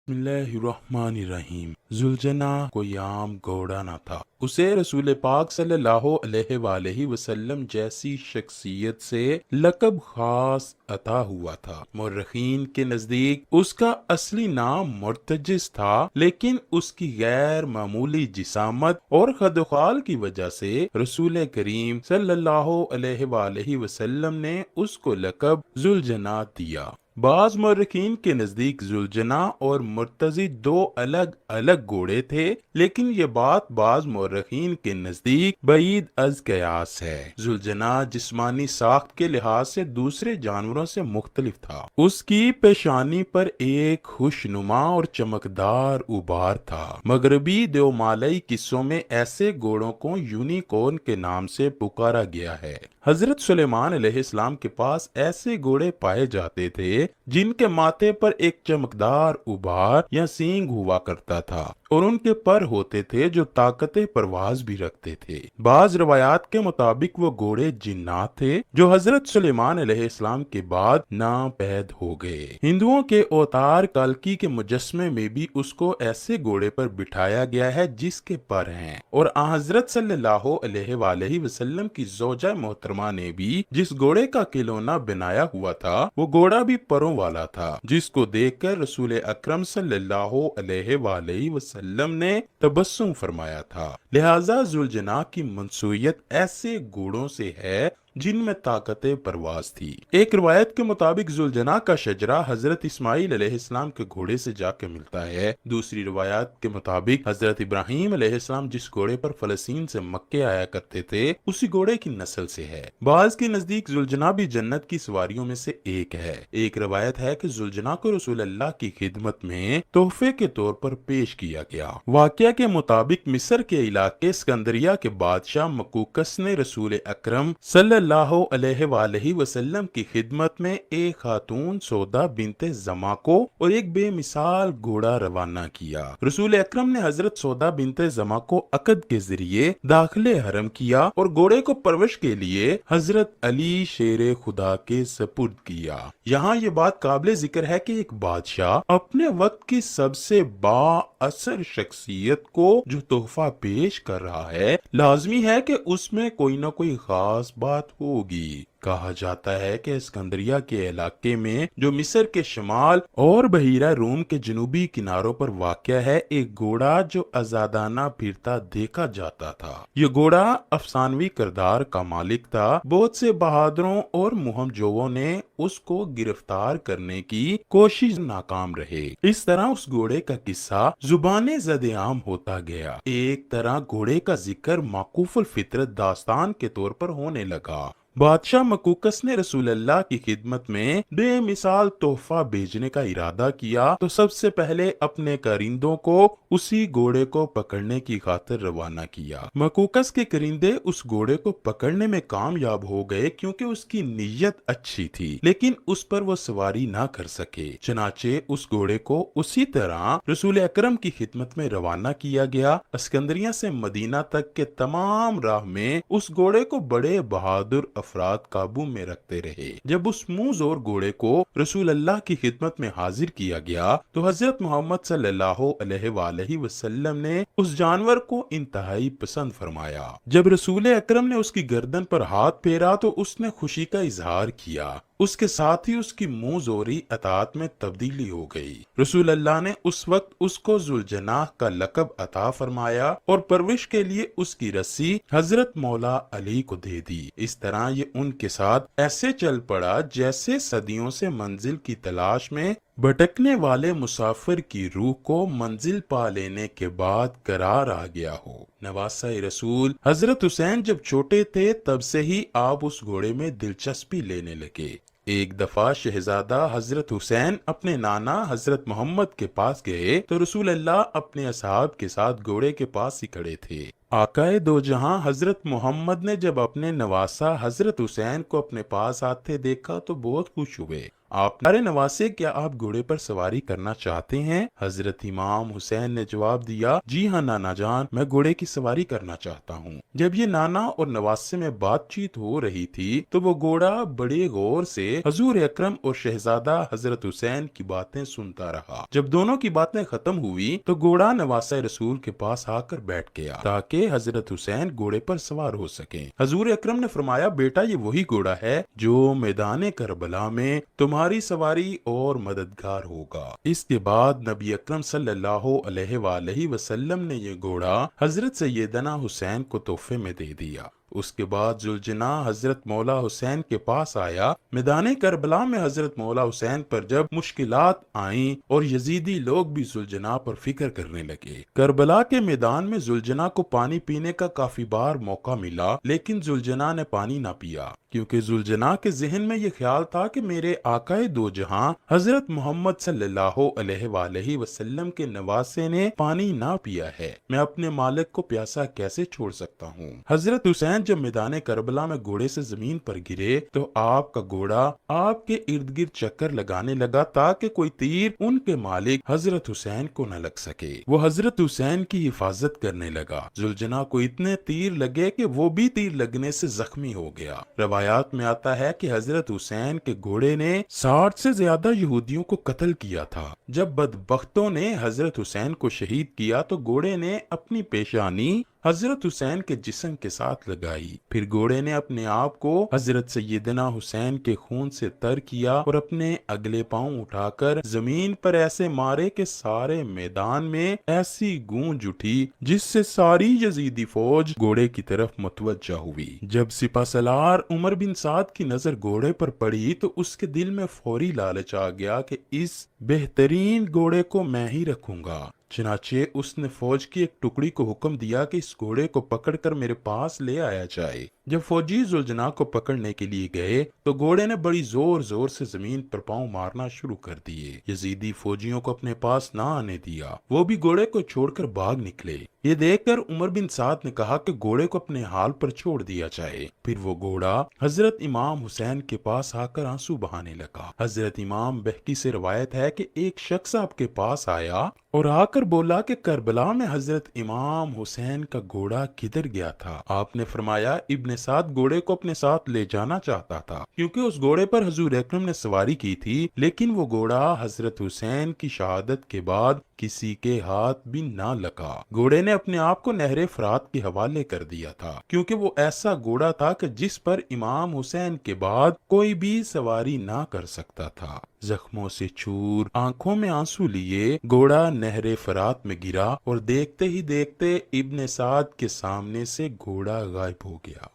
بسم اللہ الرحمن الرحیم۔ ذوالجناح کوئی عام گھوڑا نہ تھا، اسے رسول پاک صلی اللہ علیہ وآلہ وسلم جیسی شخصیت سے لقب خاص عطا ہوا تھا۔ مورخین کے نزدیک اس کا اصلی نام مرتجز تھا، لیکن اس کی غیر معمولی جسامت اور خد و خال کی وجہ سے رسول کریم صلی اللہ علیہ وآلہ وسلم نے اس کو لقب ذوالجناح دیا۔ بعض مورخین کے نزدیک ذوالجناح اور مرتضی دو الگ الگ گھوڑے تھے، لیکن یہ بات بعض مورخین کے نزدیک بعید از قیاس ہے۔ ذوالجناح جسمانی ساخت کے لحاظ سے دوسرے جانوروں سے مختلف تھا۔ اس کی پیشانی پر ایک خوشنما اور چمکدار ابھار تھا۔ مغربی دیومالیائی قصوں میں ایسے گھوڑوں کو یونیکورن کے نام سے پکارا گیا ہے۔ حضرت سلیمان علیہ السلام کے پاس ایسے گھوڑے پائے جاتے تھے جن کے ماتھے پر ایک چمکدار ابھار یا سینگ ہوا کرتا تھا، اور ان کے پر ہوتے تھے جو طاقت پرواز بھی رکھتے تھے۔ بعض روایات کے مطابق وہ گھوڑے جنات تھے جو حضرت سلیمان علیہ السلام کے بعد ناپید ہو گئے۔ ہندوؤں کے اوتار کالکی کے مجسمے میں بھی اس کو ایسے گھوڑے پر بٹھایا گیا ہے جس کے پر ہیں، اور حضرت صلی اللہ علیہ وآلہ وسلم کی زوجہ محترمہ نے بھی جس گھوڑے کا کھلونا بنایا ہوا تھا وہ گھوڑا بھی پروں والا تھا، جس کو دیکھ کر رسول اکرم صلی اللہ علیہ وآلہ وسلم نے تبسم فرمایا تھا۔ لہذا ذوالجناح کی منسوبیت ایسے گھوڑوں سے ہے جن میں طاقت پرواز تھی۔ ایک روایت کے مطابق ذوالجناح کا شجرہ حضرت اسماعیل علیہ السلام کے گھوڑے سے جا کے ملتا ہے۔ دوسری روایت کے مطابق حضرت ابراہیم علیہ السلام جس گھوڑے پر فلسطین سے مکے آیا کرتے تھے اسی گھوڑے کی نسل سے ہے۔ بعض کے نزدیک ذوالجناح بھی جنت کی سواریوں میں سے ایک ہے۔ ایک روایت ہے کہ ذوالجناح کو رسول اللہ کی خدمت میں تحفے کے طور پر پیش کیا گیا۔ واقعہ کے مطابق مصر کے علاقے اسکندریہ کے بادشاہ مقوقس نے رسول اکرم صلی اللہ علیہ وآلہ وسلم کی خدمت میں ایک خاتون سودا بنت زما کو اور ایک بے مثال گھوڑا روانہ کیا۔ رسول اکرم نے حضرت سودا بنت زما کو عقد کے ذریعے داخل حرم کیا اور گھوڑے کو پرورش کے لیے حضرت علی شیر خدا کے سپرد کیا۔ یہاں یہ بات قابل ذکر ہے کہ ایک بادشاہ اپنے وقت کی سب سے با اثر شخصیت کو جو تحفہ پیش کر رہا ہے لازمی ہے کہ اس میں کوئی نہ کوئی خاص بات ہوگی۔ کہا جاتا ہے کہ اسکندریہ کے علاقے میں جو مصر کے شمال اور بحیرہ روم کے جنوبی کناروں پر واقع ہے ایک گھوڑا جو آزادانہ پھرتا دیکھا جاتا تھا۔ یہ گھوڑا افسانوی کردار کا مالک تھا۔ بہت سے بہادروں اور مہم جوؤں نے اس کو گرفتار کرنے کی کوشش ناکام رہے۔ اس طرح اس گھوڑے کا قصہ زبان زد عام ہوتا گیا۔ ایک طرح گھوڑے کا ذکر موقوف الفطرت داستان کے طور پر ہونے لگا۔ بادشاہ مقوقس نے رسول اللہ کی خدمت میں بے مثال تحفہ بھیجنے کا ارادہ کیا تو سب سے پہلے اپنے کرندوں کو اسی گھوڑے کو پکڑنے کی خاطر روانہ کیا۔ مقوقس کے کرندے اس گھوڑے کو پکڑنے میں کامیاب ہو گئے کیونکہ اس کی نیت اچھی تھی، لیکن اس پر وہ سواری نہ کر سکے۔ چنانچہ اس گھوڑے کو اسی طرح رسول اکرم کی خدمت میں روانہ کیا گیا۔ اسکندریہ سے مدینہ تک کے تمام راہ میں اس گھوڑے کو بڑے بہادر افراد قابو میں رکھتے رہے۔ جب اس منہ زور گھوڑے کو رسول اللہ کی خدمت میں حاضر کیا گیا تو حضرت محمد صلی اللہ علیہ وآلہ وسلم نے اس جانور کو انتہائی پسند فرمایا۔ جب رسول اکرم نے اس کی گردن پر ہاتھ پھیرا تو اس نے خوشی کا اظہار کیا۔ اس کے ساتھ ہی اس کی منہ زوری اطاعت میں تبدیلی ہو گئی۔ رسول اللہ نے اس وقت اس کو ذوالجناح کا لقب عطا فرمایا اور پرورش کے لیے اس کی رسی حضرت مولا علی کو دے دی۔ اس طرح یہ ان کے ساتھ ایسے چل پڑا جیسے صدیوں سے منزل کی تلاش میں بھٹکنے والے مسافر کی روح کو منزل پا لینے کے بعد قرار آ گیا ہو۔ نواسہ رسول حضرت حسین جب چھوٹے تھے تب سے ہی آپ اس گھوڑے میں دلچسپی لینے لگے۔ ایک دفعہ شہزادہ حضرت حسین اپنے نانا حضرت محمد کے پاس گئے تو رسول اللہ اپنے اصحاب کے ساتھ گھوڑے کے پاس ہی کھڑے تھے۔ آقائے دو جہاں حضرت محمد نے جب اپنے نواسا حضرت حسین کو اپنے پاس آتے دیکھا تو بہت خوش ہوئے۔ آپ نارے نواسے، کیا آپ گھوڑے پر سواری کرنا چاہتے ہیں؟ حضرت امام حسین نے جواب دیا، جی ہاں نانا جان، میں گھوڑے کی سواری کرنا چاہتا ہوں۔ جب یہ نانا اور نواسے میں بات چیت ہو رہی تھی تو وہ گھوڑا بڑے غور سے حضور اکرم اور شہزادہ حضرت حسین کی باتیں سنتا رہا۔ جب دونوں کی باتیں ختم ہوئی تو گھوڑا نواسہ رسول کے پاس آ کر بیٹھ گیا تاکہ حضرت حسین گھوڑے پر سوار ہو سکیں۔ حضور اکرم نے فرمایا، بیٹا یہ وہی گھوڑا ہے جو میدان کربلا میں تمہاری سواری اور مددگار ہوگا۔ اس کے بعد نبی اکرم صلی اللہ علیہ وآلہ وسلم نے یہ گھوڑا حضرت سیدنا حسین کو تحفے میں دے دیا۔ اس کے بعد ذوالجناح حضرت مولا حسین کے پاس آیا۔ میدان کربلا میں حضرت مولا حسین پر جب مشکلات آئیں اور یزیدی لوگ بھی ذوالجناح پر فکر کرنے لگے۔ کربلا کے میدان میں ذوالجناح کو پانی پینے کا کافی بار موقع ملا، لیکن ذوالجناح نے پانی نہ پیا، کیونکہ ذوالجناح کے ذہن میں یہ خیال تھا کہ میرے آقائے دو جہاں حضرت محمد صلی اللہ علیہ وآلہ وسلم کے نواسے نے پانی نہ پیا ہے، میں اپنے مالک کو پیاسا کیسے چھوڑ سکتا ہوں۔ حضرت حسین جب میدان کربلا میں گھوڑے سے زمین پر گرے تو آپ کا گھوڑا آپ کے ارد گرد چکر لگانے لگا تاکہ کوئی تیر ان کے مالک حضرت حسین کو نہ لگ سکے۔ وہ حضرت حسین کی حفاظت کرنے لگا۔ ذوالجناح کو اتنے تیر لگے کہ وہ بھی تیر لگنے سے زخمی ہو گیا۔ روایات میں آتا ہے کہ حضرت حسین کے گھوڑے نے 60 سے زیادہ یہودیوں کو قتل کیا تھا۔ جب بدبختوں نے حضرت حسین کو شہید کیا تو گھوڑے نے اپنی پیشانی حضرت حسین کے جسم کے ساتھ لگائی، پھر گھوڑے نے اپنے آپ کو حضرت سیدنا حسین کے خون سے تر کیا اور اپنے اگلے پاؤں اٹھا کر زمین پر ایسے مارے کہ سارے میدان میں ایسی گونج اٹھی جس سے ساری یزیدی فوج گھوڑے کی طرف متوجہ ہوئی۔ جب سپہ سالار عمر بن سعد کی نظر گھوڑے پر پڑی تو اس کے دل میں فوری لالچ آ گیا کہ اس بہترین گھوڑے کو میں ہی رکھوں گا۔ چنانچہ اس نے فوج کی ایک ٹکڑی کو حکم دیا کہ اس گھوڑے کو پکڑ کر میرے پاس لے آیا جائے۔ جب فوجی ذوالجناح کو پکڑنے کے لیے گئے تو گھوڑے نے بڑی زور زور سے زمین پر پاؤں مارنا شروع کر دیے۔ یزیدی فوجیوں کو اپنے پاس نہ آنے دیا، وہ بھی گھوڑے کو چھوڑ کر بھاگ نکلے۔ یہ دیکھ کر عمر بن سعد نے کہا کہ گھوڑے کو اپنے حال پر چھوڑ دیا جائے۔ پھر وہ گھوڑا حضرت امام حسین کے پاس آ کر آنسو بہانے لگا۔ حضرت امام بہقی سے روایت ہے کہ ایک شخص آپ کے پاس آیا اور آ کر بولا کہ کربلا میں حضرت امام حسین کا گھوڑا کدھر گیا تھا؟ آپ نے فرمایا، ابن سعد گھوڑے کو اپنے ساتھ لے جانا چاہتا تھا کیونکہ اس گھوڑے پر حضور اکرم نے سواری کی تھی، لیکن وہ گھوڑا حضرت حسین کی شہادت کے بعد کسی کے ہاتھ بھی نہ لگا۔ گھوڑے نے اپنے آپ کو نہر فرات کے حوالے کر دیا تھا کیونکہ وہ ایسا گھوڑا تھا کہ جس پر امام حسین کے بعد کوئی بھی سواری نہ کر سکتا تھا۔ زخموں سے چور، آنکھوں میں آنسو لیے گھوڑا نہر فرات میں گرا اور دیکھتے ہی دیکھتے ابن سعد کے سامنے سے گھوڑا غائب ہو گیا۔